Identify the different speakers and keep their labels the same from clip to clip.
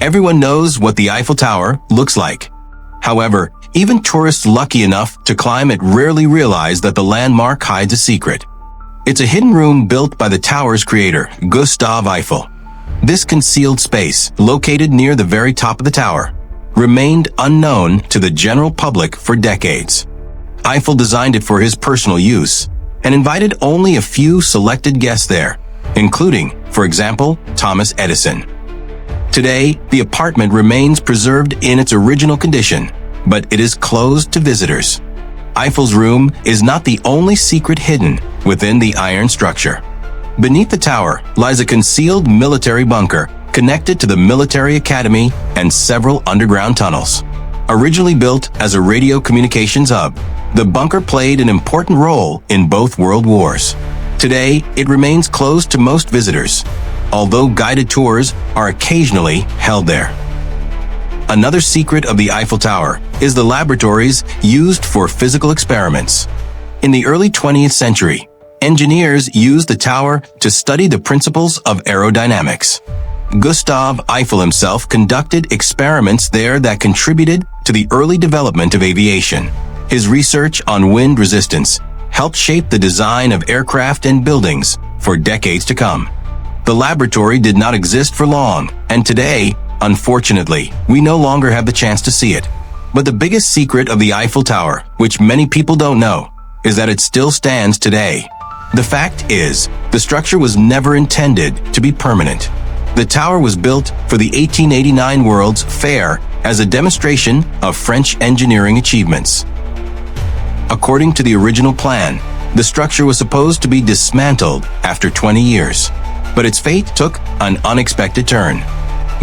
Speaker 1: Everyone knows what the Eiffel Tower looks like. However, even tourists lucky enough to climb it rarely realize that the landmark hides a secret. It's a hidden room built by the tower's creator, Gustave Eiffel. This concealed space, located near the very top of the tower, remained unknown to the general public for decades. Eiffel designed it for his personal use and invited only a few selected guests there, including, for example, Thomas Edison. Today, the apartment remains preserved in its original condition, but it is closed to visitors. Eiffel's room is not the only secret hidden within the iron structure. Beneath the tower lies a concealed military bunker connected to the military academy and several underground tunnels. Originally built as a radio communications hub, the bunker played an important role in both world wars. Today, it remains closed to most visitors, although guided tours are occasionally held there. Another secret of the Eiffel Tower is the laboratories used for physical experiments. In the early 20th century, engineers used the tower to study the principles of aerodynamics. Gustave Eiffel himself conducted experiments there that contributed to the early development of aviation. His research on wind resistance helped shape the design of aircraft and buildings for decades to come. The laboratory did not exist for long, and today, unfortunately, we no longer have the chance to see it. But the biggest secret of the Eiffel Tower, which many people don't know, is that it still stands today. The fact is, the structure was never intended to be permanent. The tower was built for the 1889 World's Fair as a demonstration of French engineering achievements. According to the original plan, the structure was supposed to be dismantled after 20 years, but its fate took an unexpected turn.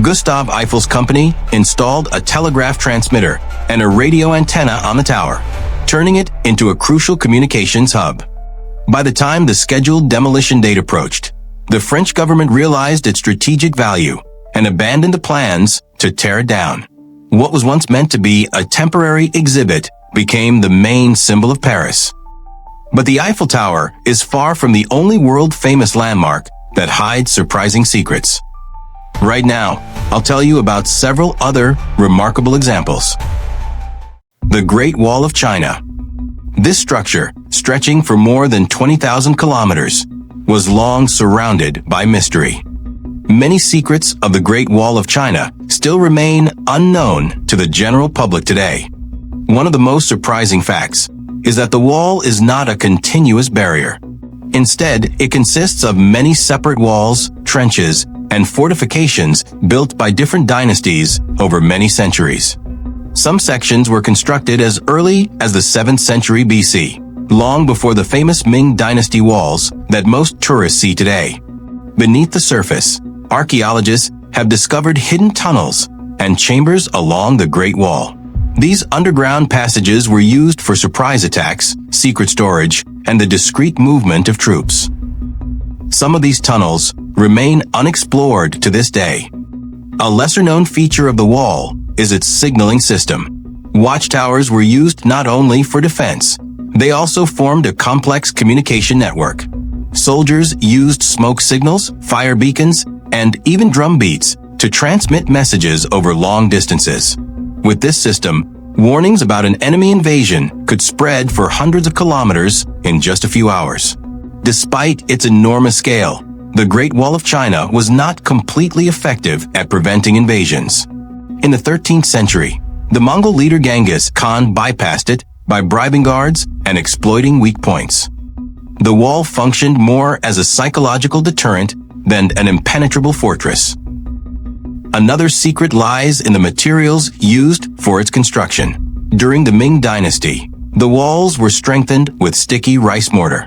Speaker 1: Gustave Eiffel's company installed a telegraph transmitter and a radio antenna on the tower, turning it into a crucial communications hub. By the time the scheduled demolition date approached, the French government realized its strategic value and abandoned the plans to tear it down. What was once meant to be a temporary exhibit became the main symbol of Paris. But the Eiffel Tower is far from the only world-famous landmark that hides surprising secrets. Right now, I'll tell you about several other remarkable examples. The Great Wall of China. This structure, stretching for more than 20,000 kilometers, was long surrounded by mystery. Many secrets of the Great Wall of China still remain unknown to the general public today. One of the most surprising facts is that the wall is not a continuous barrier. Instead, it consists of many separate walls, trenches, and fortifications built by different dynasties over many centuries. Some sections were constructed as early as the 7th century BC, long before the famous Ming Dynasty walls that most tourists see today. Beneath the surface, archaeologists have discovered hidden tunnels and chambers along the Great Wall. These underground passages were used for surprise attacks, secret storage, and the discreet movement of troops. Some of these tunnels remain unexplored to this day. A lesser-known feature of the wall is its signaling system. Watchtowers were used not only for defense, they also formed a complex communication network. Soldiers used smoke signals, fire beacons, and even drum beats to transmit messages over long distances. With this system, warnings about an enemy invasion could spread for hundreds of kilometers in just a few hours. Despite its enormous scale, the Great Wall of China was not completely effective at preventing invasions. In the 13th century, the Mongol leader Genghis Khan bypassed it by bribing guards and exploiting weak points. The wall functioned more as a psychological deterrent than an impenetrable fortress. Another secret lies in the materials used for its construction. During the Ming Dynasty, the walls were strengthened with sticky rice mortar.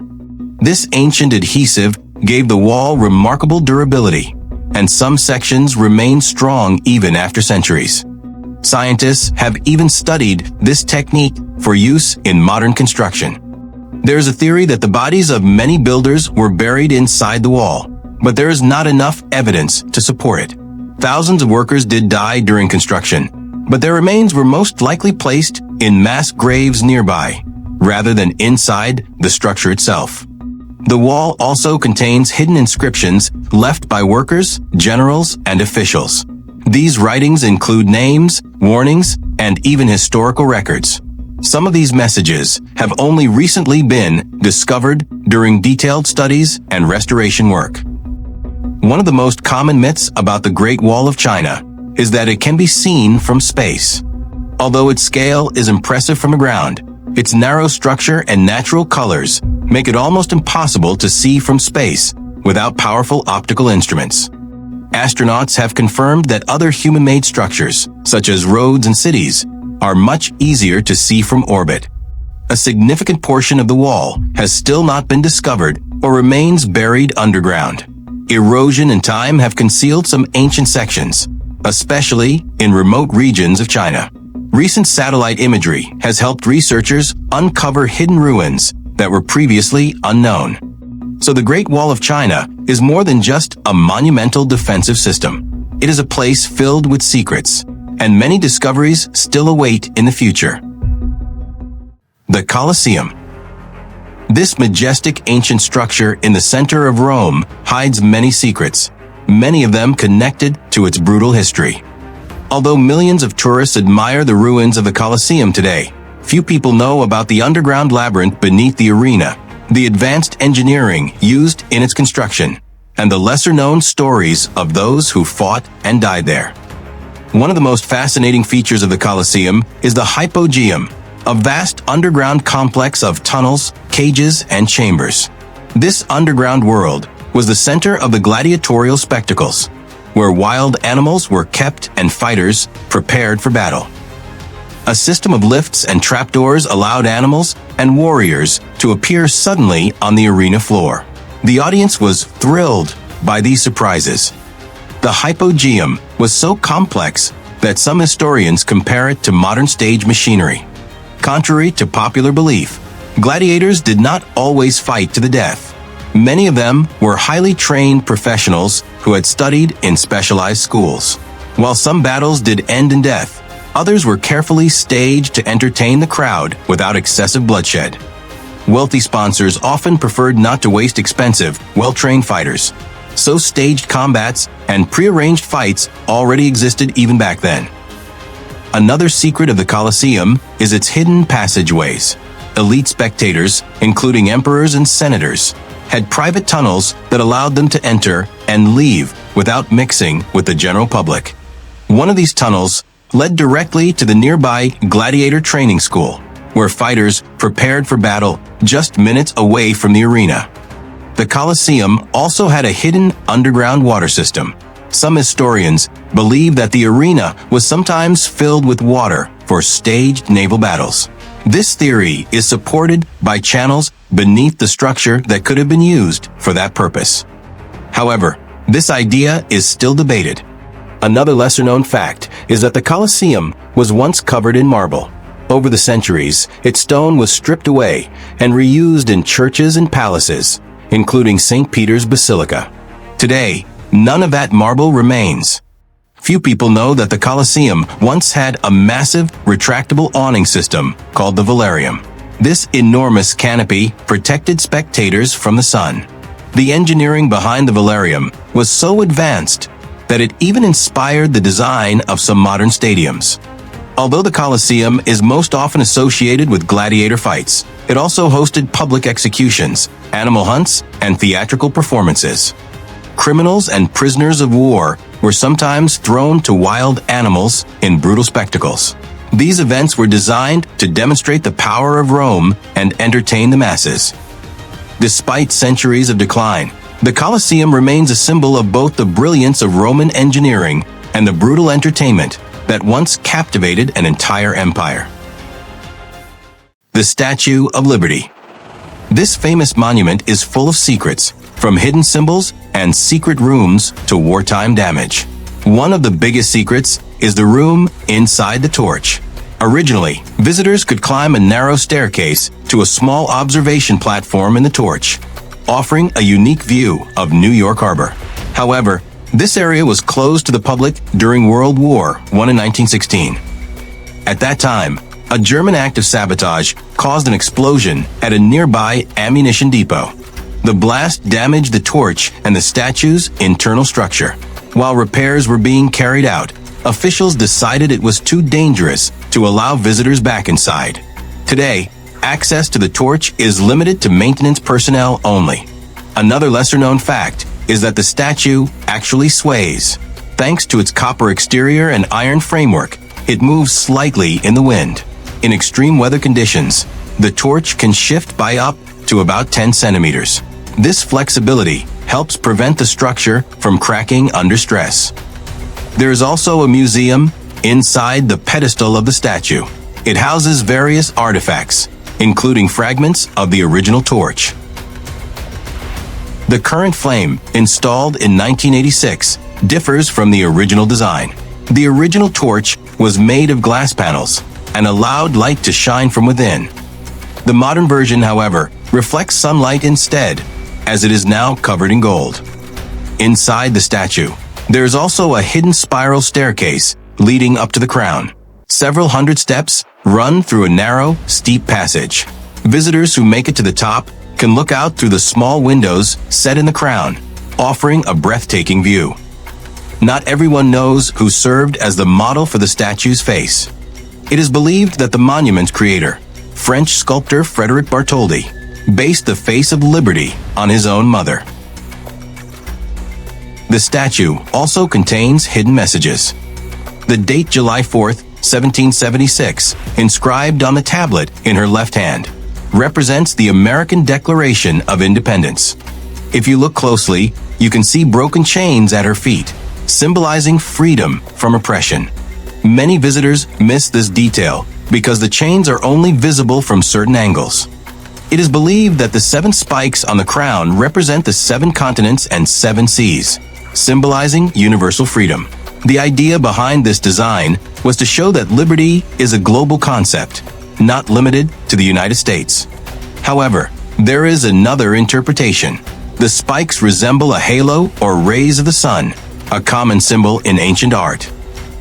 Speaker 1: This ancient adhesive gave the wall remarkable durability, and some sections remain strong even after centuries. Scientists have even studied this technique for use in modern construction. There is a theory that the bodies of many builders were buried inside the wall, but there is not enough evidence to support it. Thousands of workers did die during construction, but their remains were most likely placed in mass graves nearby, rather than inside the structure itself. The wall also contains hidden inscriptions left by workers, generals, and officials. These writings include names, warnings, and even historical records. Some of these messages have only recently been discovered during detailed studies and restoration work. One of the most common myths about the Great Wall of China is that it can be seen from space. Although its scale is impressive from the ground, its narrow structure and natural colors make it almost impossible to see from space without powerful optical instruments. Astronauts have confirmed that other human-made structures, such as roads and cities, are much easier to see from orbit. A significant portion of the wall has still not been discovered or remains buried underground. Erosion and time have concealed some ancient sections, especially in remote regions of China. Recent satellite imagery has helped researchers uncover hidden ruins that were previously unknown. So the Great Wall of China is more than just a monumental defensive system. It is a place filled with secrets, and many discoveries still await in the future. The Colosseum. This majestic ancient structure in the center of Rome hides many secrets, many of them connected to its brutal history. Although millions of tourists admire the ruins of the Colosseum today, few people know about the underground labyrinth beneath the arena, the advanced engineering used in its construction, and the lesser-known stories of those who fought and died there. One of the most fascinating features of the Colosseum is the Hypogeum, a vast underground complex of tunnels, cages, and chambers. This underground world was the center of the gladiatorial spectacles, where wild animals were kept and fighters prepared for battle. A system of lifts and trapdoors allowed animals and warriors to appear suddenly on the arena floor. The audience was thrilled by these surprises. The Hypogeum was so complex that some historians compare it to modern stage machinery. Contrary to popular belief, gladiators did not always fight to the death. Many of them were highly trained professionals who had studied in specialized schools. While some battles did end in death, others were carefully staged to entertain the crowd without excessive bloodshed. Wealthy sponsors often preferred not to waste expensive, well-trained fighters, so staged combats and prearranged fights already existed even back then. Another secret of the Colosseum is its hidden passageways. Elite spectators, including emperors and senators, had private tunnels that allowed them to enter and leave without mixing with the general public. One of these tunnels led directly to the nearby gladiator training school, where fighters prepared for battle just minutes away from the arena. The Colosseum also had a hidden underground water system. Some historians believe that the arena was sometimes filled with water for staged naval battles. This theory is supported by channels beneath the structure that could have been used for that purpose. However, this idea is still debated. Another lesser-known fact is that the Colosseum was once covered in marble. Over the centuries, its stone was stripped away and reused in churches and palaces, including St. Peter's Basilica. Today, none of that marble remains. Few people know that the Colosseum once had a massive retractable awning system called the Velarium. This enormous canopy protected spectators from the sun. The engineering behind the Velarium was so advanced that it even inspired the design of some modern stadiums. Although the Colosseum is most often associated with gladiator fights, it also hosted public executions, animal hunts, and theatrical performances. Criminals and prisoners of war were sometimes thrown to wild animals in brutal spectacles. These events were designed to demonstrate the power of Rome and entertain the masses. Despite centuries of decline, the Colosseum remains a symbol of both the brilliance of Roman engineering and the brutal entertainment that once captivated an entire empire. The Statue of Liberty. This famous monument is full of secrets, from hidden symbols and secret rooms to wartime damage. One of the biggest secrets is the room inside the torch. Originally, visitors could climb a narrow staircase to a small observation platform in the torch, offering a unique view of New York Harbor. However, this area was closed to the public during World War I in 1916. At that time, a German act of sabotage caused an explosion at a nearby ammunition depot. The blast damaged the torch and the statue's internal structure. While repairs were being carried out, officials decided it was too dangerous to allow visitors back inside. Today, access to the torch is limited to maintenance personnel only. Another lesser-known fact is that the statue actually sways. Thanks to its copper exterior and iron framework, it moves slightly in the wind. In extreme weather conditions, the torch can shift by up to about 10 centimeters. This flexibility helps prevent the structure from cracking under stress. There is also a museum inside the pedestal of the statue. It houses various artifacts, including fragments of the original torch. The current flame, installed in 1986, differs from the original design. The original torch was made of glass panels and allowed light to shine from within. The modern version, however, reflects sunlight instead, as it is now covered in gold. Inside the statue, there is also a hidden spiral staircase leading up to the crown. Several hundred steps run through a narrow, steep passage. Visitors who make it to the top can look out through the small windows set in the crown, offering a breathtaking view. Not everyone knows who served as the model for the statue's face. It is believed that the monument's creator, French sculptor Frédéric Bartholdi, based the face of liberty on his own mother. The statue also contains hidden messages. The date July 4th, 1776, inscribed on the tablet in her left hand, represents the American Declaration of Independence. If you look closely, you can see broken chains at her feet, symbolizing freedom from oppression. Many visitors miss this detail because the chains are only visible from certain angles. It is believed that the 7 spikes on the crown represent the 7 continents and 7 seas, symbolizing universal freedom. The idea behind this design was to show that liberty is a global concept, not limited to the United States. However, there is another interpretation. The spikes resemble a halo or rays of the sun, a common symbol in ancient art.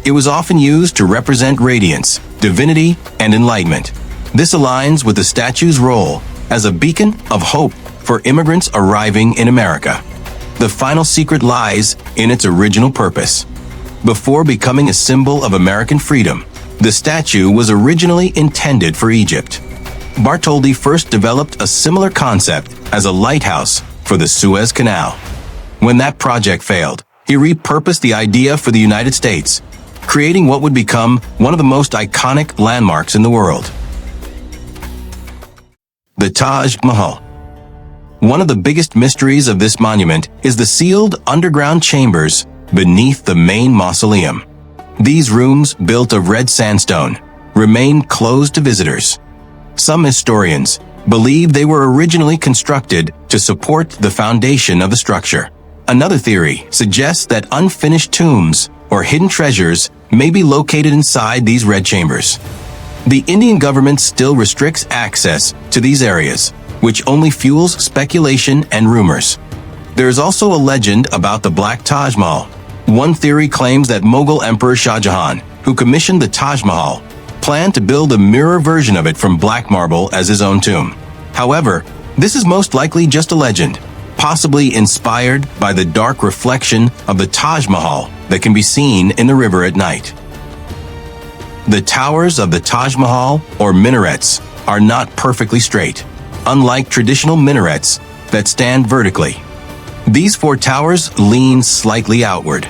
Speaker 1: It was often used to represent radiance, divinity, and enlightenment. This aligns with the statue's role as a beacon of hope for immigrants arriving in America. The final secret lies in its original purpose. Before becoming a symbol of American freedom, the statue was originally intended for Egypt. Bartholdi first developed a similar concept as a lighthouse for the Suez Canal. When that project failed, he repurposed the idea for the United States, creating what would become one of the most iconic landmarks in the world. The Taj Mahal. One of the biggest mysteries of this monument is the sealed underground chambers beneath the main mausoleum. These rooms, built of red sandstone, remain closed to visitors. Some historians believe they were originally constructed to support the foundation of the structure. Another theory suggests that unfinished tombs or hidden treasures may be located inside these red chambers. The Indian government still restricts access to these areas, which only fuels speculation and rumors. There is also a legend about the Black Taj Mahal. One theory claims that Mughal Emperor Shah Jahan, who commissioned the Taj Mahal, planned to build a mirror version of it from black marble as his own tomb. However, this is most likely just a legend, possibly inspired by the dark reflection of the Taj Mahal that can be seen in the river at night. The towers of the Taj Mahal, or minarets, are not perfectly straight, unlike traditional minarets that stand vertically. These 4 towers lean slightly outward.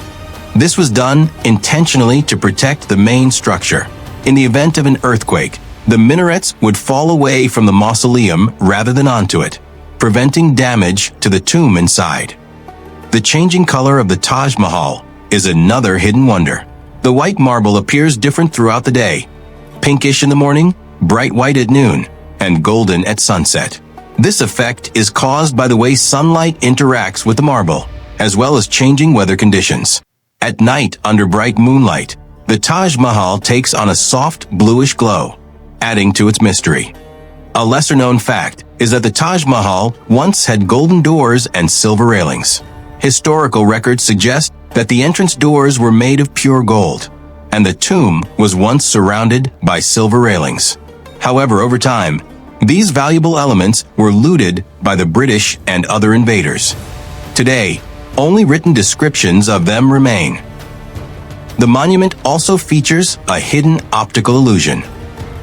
Speaker 1: This was done intentionally to protect the main structure. In the event of an earthquake, the minarets would fall away from the mausoleum rather than onto it, preventing damage to the tomb inside. The changing color of the Taj Mahal is another hidden wonder. The white marble appears different throughout the day, pinkish in the morning, bright white at noon, and golden at sunset. This effect is caused by the way sunlight interacts with the marble, as well as changing weather conditions. At night, under bright moonlight, the Taj Mahal takes on a soft bluish glow, adding to its mystery. A lesser-known fact is that the Taj Mahal once had golden doors and silver railings. Historical records suggest that the entrance doors were made of pure gold, and the tomb was once surrounded by silver railings. However, over time, these valuable elements were looted by the British and other invaders. Today, only written descriptions of them remain. The monument also features a hidden optical illusion.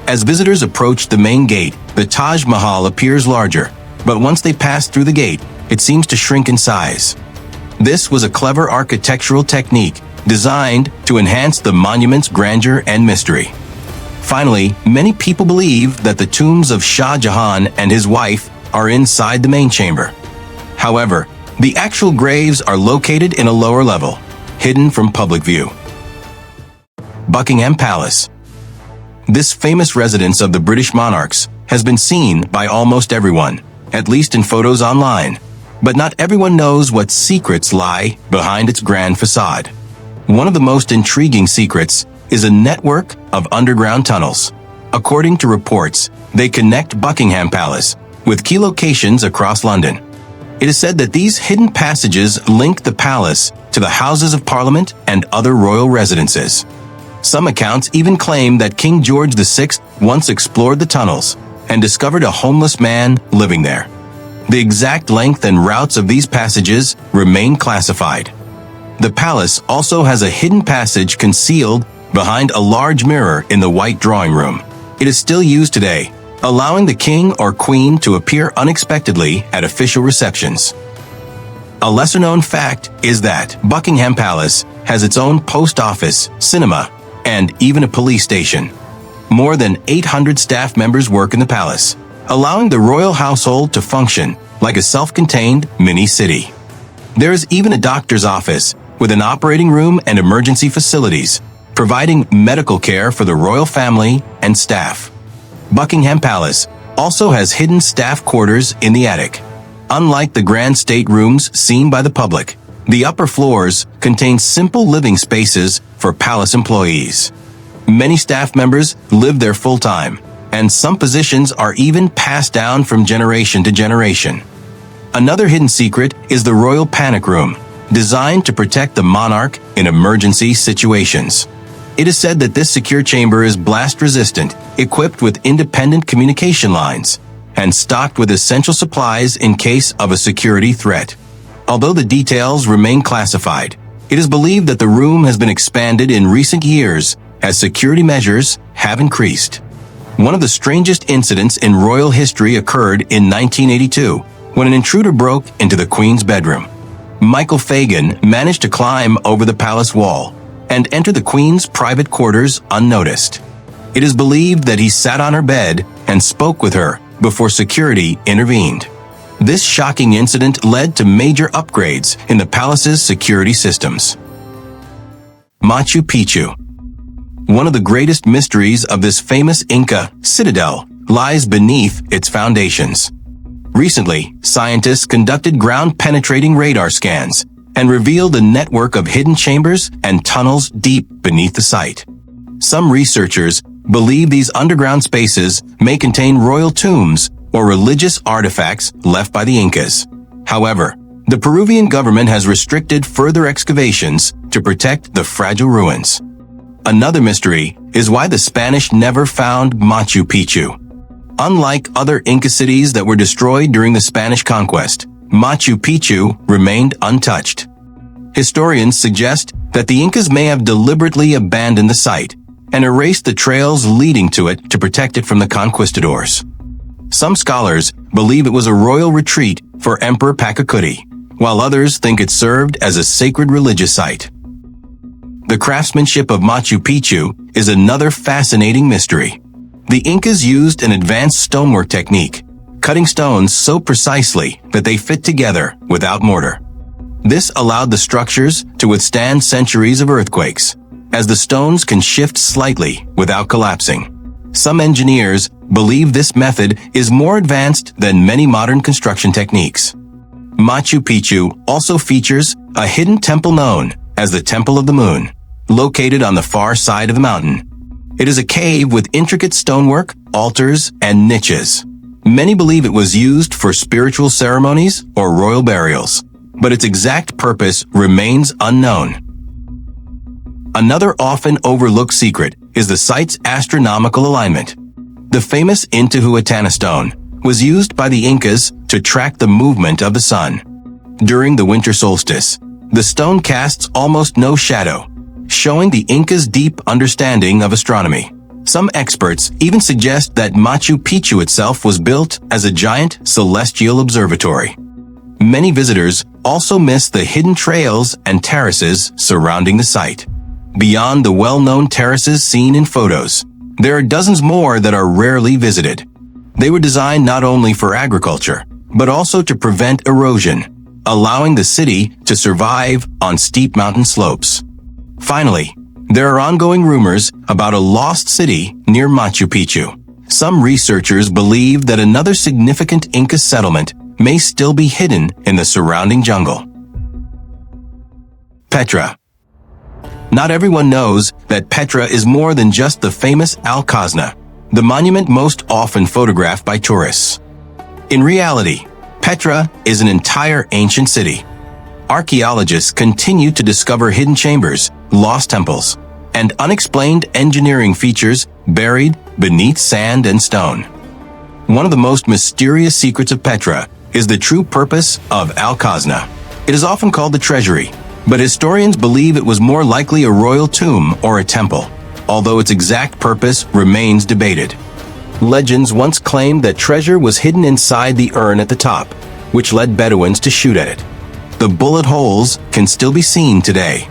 Speaker 1: As visitors approach the main gate, the Taj Mahal appears larger, but once they pass through the gate, it seems to shrink in size. This was a clever architectural technique designed to enhance the monument's grandeur and mystery. Finally, many people believe that the tombs of Shah Jahan and his wife are inside the main chamber. However, the actual graves are located in a lower level, hidden from public view. Buckingham Palace. This famous residence of the British monarchs has been seen by almost everyone, at least in photos online. But not everyone knows what secrets lie behind its grand facade. One of the most intriguing secrets is a network of underground tunnels. According to reports, they connect Buckingham Palace with key locations across London. It is said that these hidden passages link the palace to the Houses of Parliament and other royal residences. Some accounts even claim that King George VI once explored the tunnels and discovered a homeless man living there. The exact length and routes of these passages remain classified. The palace also has a hidden passage concealed behind a large mirror in the White Drawing Room. It is still used today, allowing the king or queen to appear unexpectedly at official receptions. A lesser-known fact is that Buckingham Palace has its own post office, cinema, and even a police station. More than 800 staff members work in the palace, allowing the royal household to function like a self-contained mini-city. There is even a doctor's office with an operating room and emergency facilities, providing medical care for the royal family and staff. Buckingham Palace also has hidden staff quarters in the attic. Unlike the grand state rooms seen by the public, the upper floors contain simple living spaces for palace employees. Many staff members live there full-time, and some positions are even passed down from generation to generation. Another hidden secret is the Royal Panic Room, designed to protect the monarch in emergency situations. It is said that this secure chamber is blast-resistant, equipped with independent communication lines, and stocked with essential supplies in case of a security threat. Although the details remain classified, it is believed that the room has been expanded in recent years as security measures have increased. One of the strangest incidents in royal history occurred in 1982 when an intruder broke into the Queen's bedroom. Michael Fagan managed to climb over the palace wall and enter the Queen's private quarters unnoticed. It is believed that he sat on her bed and spoke with her before security intervened. This shocking incident led to major upgrades in the palace's security systems. Machu Picchu. One of the greatest mysteries of this famous Inca citadel lies beneath its foundations. Recently, scientists conducted ground-penetrating radar scans and revealed a network of hidden chambers and tunnels deep beneath the site. Some researchers believe these underground spaces may contain royal tombs or religious artifacts left by the Incas. However, the Peruvian government has restricted further excavations to protect the fragile ruins. Another mystery is why the Spanish never found Machu Picchu. Unlike other Inca cities that were destroyed during the Spanish conquest, Machu Picchu remained untouched. Historians suggest that the Incas may have deliberately abandoned the site and erased the trails leading to it to protect it from the conquistadors. Some scholars believe it was a royal retreat for Emperor Pachacuti, while others think it served as a sacred religious site. The craftsmanship of Machu Picchu is another fascinating mystery. The Incas used an advanced stonework technique, cutting stones so precisely that they fit together without mortar. This allowed the structures to withstand centuries of earthquakes, as the stones can shift slightly without collapsing. Some engineers believe this method is more advanced than many modern construction techniques. Machu Picchu also features a hidden temple known as the Temple of the Moon, located on the far side of the mountain. It is a cave with intricate stonework, altars, and niches. Many believe it was used for spiritual ceremonies or royal burials, but its exact purpose remains unknown. Another often overlooked secret is the site's astronomical alignment. The famous Intihuatana stone was used by the Incas to track the movement of the sun. During the winter solstice, The stone casts almost no shadow, showing the Incas' deep understanding of astronomy. Some experts even suggest that Machu Picchu itself was built as a giant celestial observatory. Many visitors also miss the hidden trails and terraces surrounding the site. Beyond the well-known terraces seen in photos, there are dozens more that are rarely visited. They were designed not only for agriculture, but also to prevent erosion, allowing the city to survive on steep mountain slopes. Finally, there are ongoing rumors about a lost city near Machu Picchu. Some researchers believe that another significant Inca settlement may still be hidden in the surrounding jungle. Petra. Not everyone knows that Petra is more than just the famous Alcazar, the monument most often photographed by tourists. In reality, Petra is an entire ancient city. Archaeologists continue to discover hidden chambers, lost temples, and unexplained engineering features buried beneath sand and stone. One of the most mysterious secrets of Petra is the true purpose of Alcazar. It is often called the treasury, but historians believe it was more likely a royal tomb or a temple, although its exact purpose remains debated. Legends once claimed that treasure was hidden inside the urn at the top, which led Bedouins to shoot at it. The bullet holes can still be seen today.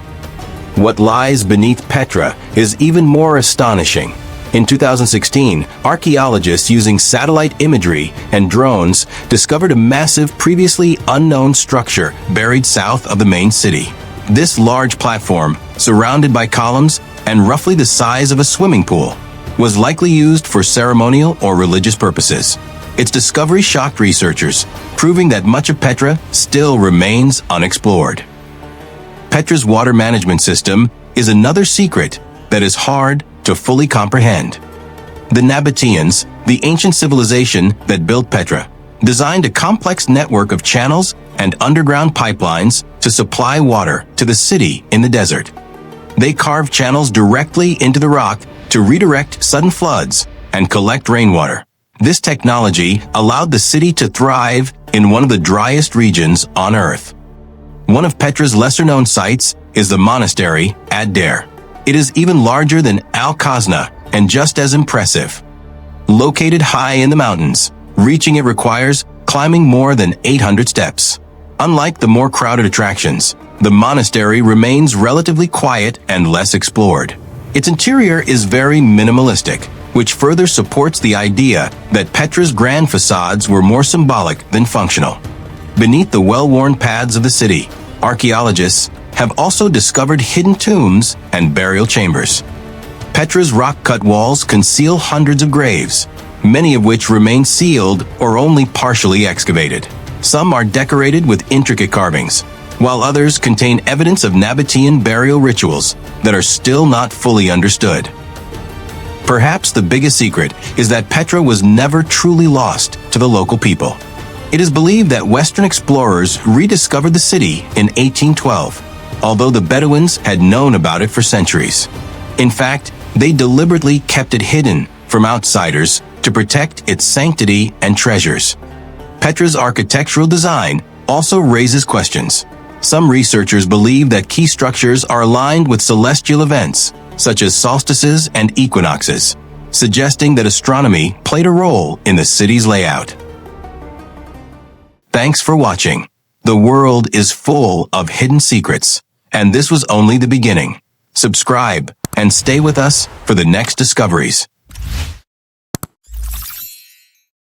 Speaker 1: What lies beneath Petra is even more astonishing. In 2016, archaeologists using satellite imagery and drones discovered a massive, previously unknown structure buried south of the main city. This large platform, surrounded by columns and roughly the size of a swimming pool, was likely used for ceremonial or religious purposes. Its discovery shocked researchers, proving that much of Petra still remains unexplored. Petra's water management system is another secret that is hard to fully comprehend. The Nabateans, the ancient civilization that built Petra, designed a complex network of channels and underground pipelines to supply water to the city in the desert. They carved channels directly into the rock to redirect sudden floods and collect rainwater. This technology allowed the city to thrive in one of the driest regions on Earth. One of Petra's lesser-known sites is the monastery at Dare. It is even larger than Alcazar and just as impressive. Located high in the mountains, reaching it requires climbing more than 800 steps. Unlike the more crowded attractions, the monastery remains relatively quiet and less explored. Its interior is very minimalistic, which further supports the idea that Petra's grand facades were more symbolic than functional. Beneath the well-worn paths of the city, archaeologists have also discovered hidden tombs and burial chambers. Petra's rock-cut walls conceal hundreds of graves, many of which remain sealed or only partially excavated. Some are decorated with intricate carvings, while others contain evidence of Nabatean burial rituals that are still not fully understood. Perhaps the biggest secret is that Petra was never truly lost to the local people. It is believed that Western explorers rediscovered the city in 1812, although the Bedouins had known about it for centuries. In fact, they deliberately kept it hidden from outsiders to protect its sanctity and treasures. Petra's architectural design also raises questions. Some researchers believe that key structures are aligned with celestial events, such as solstices and equinoxes, suggesting that astronomy played a role in the city's layout. Thanks for watching. The world is full of hidden secrets, and this was only the beginning. Subscribe and stay with us for the next discoveries.